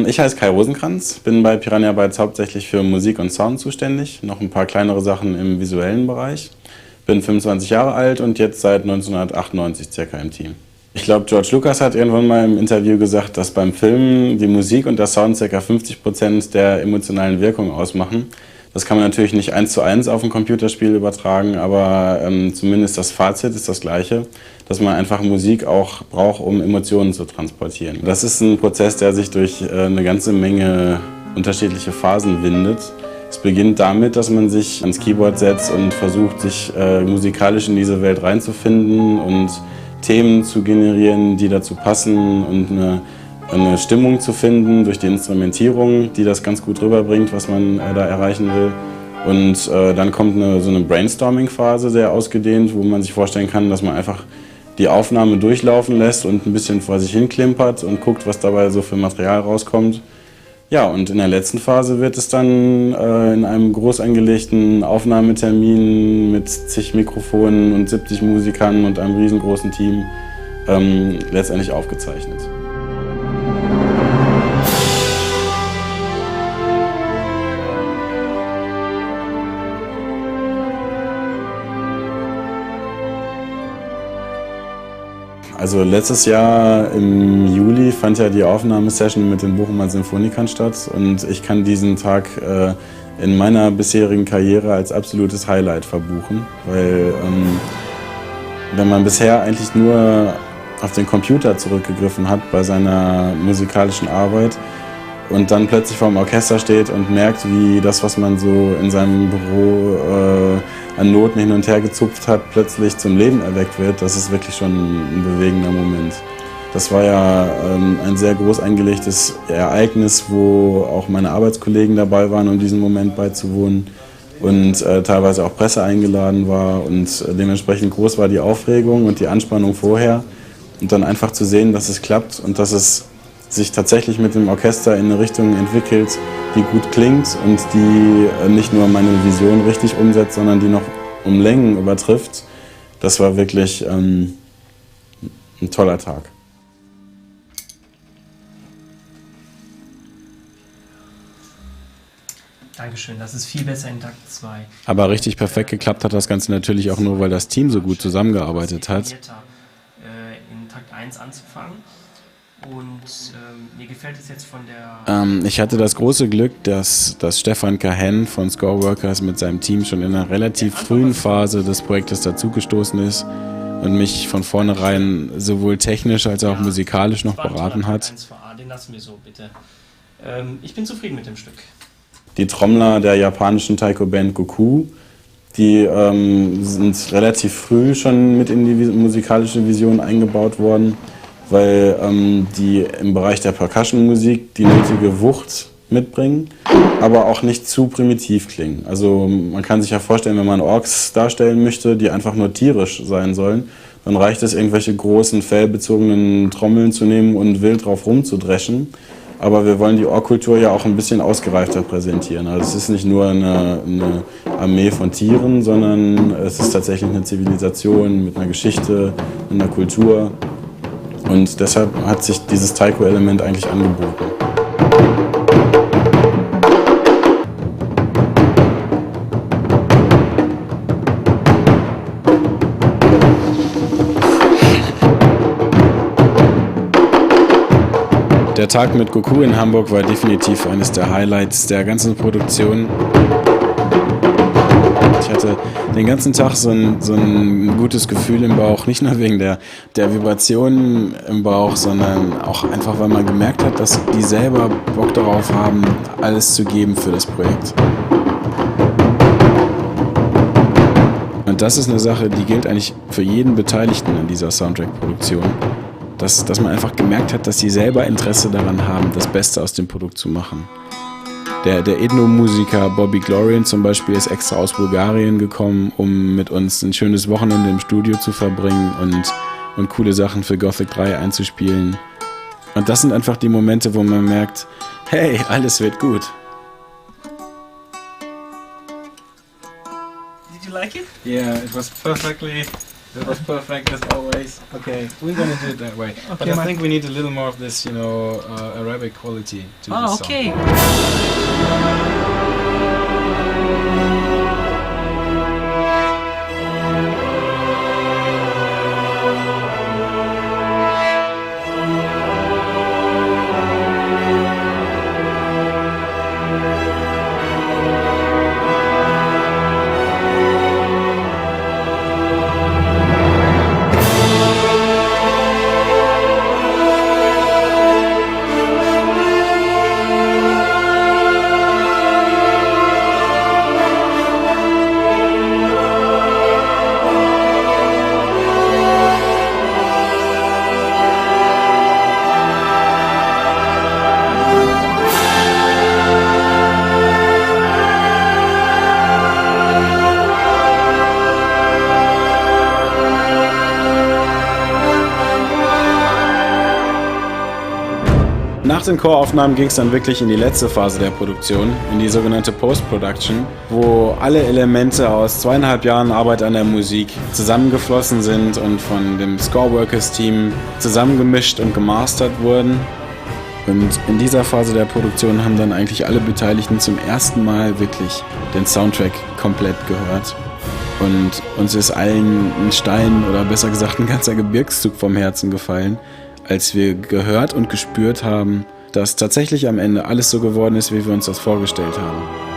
Ich heiße Kai Rosenkranz, bin bei Piranha Bytes hauptsächlich für Musik und Sound zuständig, noch ein paar kleinere Sachen im visuellen Bereich. Bin 25 Jahre alt und jetzt seit 1998 circa im Team. Ich glaube, George Lucas hat irgendwann mal im Interview gesagt, dass beim Film die Musik und der Sound ca. 50% der emotionalen Wirkung ausmachen. Das kann man natürlich nicht 1:1 auf ein Computerspiel übertragen, aber zumindest das Fazit ist das gleiche, dass man einfach Musik auch braucht, um Emotionen zu transportieren. Das ist ein Prozess, der sich durch eine ganze Menge unterschiedliche Phasen windet. Es beginnt damit, dass man sich ans Keyboard setzt und versucht, sich musikalisch in diese Welt reinzufinden und Themen zu generieren, die dazu passen und eine Stimmung zu finden durch die Instrumentierung, die das ganz gut rüberbringt, was man da erreichen will. Und dann kommt so eine Brainstorming-Phase, sehr ausgedehnt, wo man sich vorstellen kann, dass man einfach die Aufnahme durchlaufen lässt und ein bisschen vor sich hin klimpert und guckt, was dabei so für Material rauskommt. Ja, und in der letzten Phase wird es dann in einem groß angelegten Aufnahmetermin mit zig Mikrofonen und 70 Musikern und einem riesengroßen Team letztendlich aufgezeichnet. Also letztes Jahr im Juli fand ja die Aufnahmesession mit den Bochumer Sinfonikern statt und ich kann diesen Tag in meiner bisherigen Karriere als absolutes Highlight verbuchen, weil wenn man bisher eigentlich nur auf den Computer zurückgegriffen hat bei seiner musikalischen Arbeit und dann plötzlich vor dem Orchester steht und merkt, wie das, was man so in seinem Büro an Noten hin und her gezupft hat, plötzlich zum Leben erweckt wird, das ist wirklich schon ein bewegender Moment. Das war ja ein sehr groß angelegtes Ereignis, wo auch meine Arbeitskollegen dabei waren, um diesen Moment beizuwohnen und teilweise auch Presse eingeladen war und dementsprechend groß war die Aufregung und die Anspannung vorher und dann einfach zu sehen, dass es klappt und dass es sich tatsächlich mit dem Orchester in eine Richtung entwickelt, die gut klingt und die nicht nur meine Vision richtig umsetzt, sondern die noch um Längen übertrifft. Das war wirklich ein toller Tag. Dankeschön, das ist viel besser in Takt 2. Aber richtig perfekt geklappt hat das Ganze natürlich auch nur, weil das Team so gut zusammengearbeitet hat. In Takt 1 anzufangen. Und mir gefällt es jetzt von der... Ich hatte das große Glück, dass Stefan Kahen von Scoreworkers mit seinem Team schon in einer relativ frühen Phase des Projektes dazugestoßen ist und mich von vornherein sowohl technisch als auch musikalisch noch beraten hat. Den lassen wir so, bitte. Ich bin zufrieden mit dem Stück. Die Trommler der japanischen Taiko-Band Goku, die sind relativ früh schon mit in die musikalische Vision eingebaut worden, weil die im Bereich der Percussion-Musik die nötige Wucht mitbringen, aber auch nicht zu primitiv klingen. Also man kann sich ja vorstellen, wenn man Orks darstellen möchte, die einfach nur tierisch sein sollen, dann reicht es, irgendwelche großen, fellbezogenen Trommeln zu nehmen und wild drauf rumzudreschen. Aber wir wollen die Ork-Kultur ja auch ein bisschen ausgereifter präsentieren. Also es ist nicht nur eine Armee von Tieren, sondern es ist tatsächlich eine Zivilisation mit einer Geschichte, mit einer Kultur. Und deshalb hat sich dieses Taiko-Element eigentlich angeboten. Der Tag mit Goku in Hamburg war definitiv eines der Highlights der ganzen Produktion. Ich hatte den ganzen Tag so ein gutes Gefühl im Bauch, nicht nur wegen der Vibrationen im Bauch, sondern auch einfach, weil man gemerkt hat, dass die selber Bock darauf haben, alles zu geben für das Projekt. Und das ist eine Sache, die gilt eigentlich für jeden Beteiligten an dieser Soundtrack-Produktion. Dass man einfach gemerkt hat, dass sie selber Interesse daran haben, das Beste aus dem Produkt zu machen. Der Ethno-Musiker Bobby Glorian zum Beispiel ist extra aus Bulgarien gekommen, um mit uns ein schönes Wochenende im Studio zu verbringen und coole Sachen für Gothic 3 einzuspielen. Und das sind einfach die Momente, wo man merkt, hey, alles wird gut. Did you like it? Yeah, it was perfectly That was perfect as always. Okay, we're gonna do it that way. But Okay, I think we need a little more of this, Arabic quality to the song. Okay. Nach den Choraufnahmen ging es dann wirklich in die letzte Phase der Produktion, in die sogenannte Post-Production, wo alle Elemente aus 2,5 Jahren Arbeit an der Musik zusammengeflossen sind und von dem Scoreworkers-Team zusammengemischt und gemastert wurden. Und in dieser Phase der Produktion haben dann eigentlich alle Beteiligten zum ersten Mal wirklich den Soundtrack komplett gehört. Und uns ist allen ein Stein oder besser gesagt ein ganzer Gebirgszug vom Herzen gefallen, als wir gehört und gespürt haben, dass tatsächlich am Ende alles so geworden ist, wie wir uns das vorgestellt haben.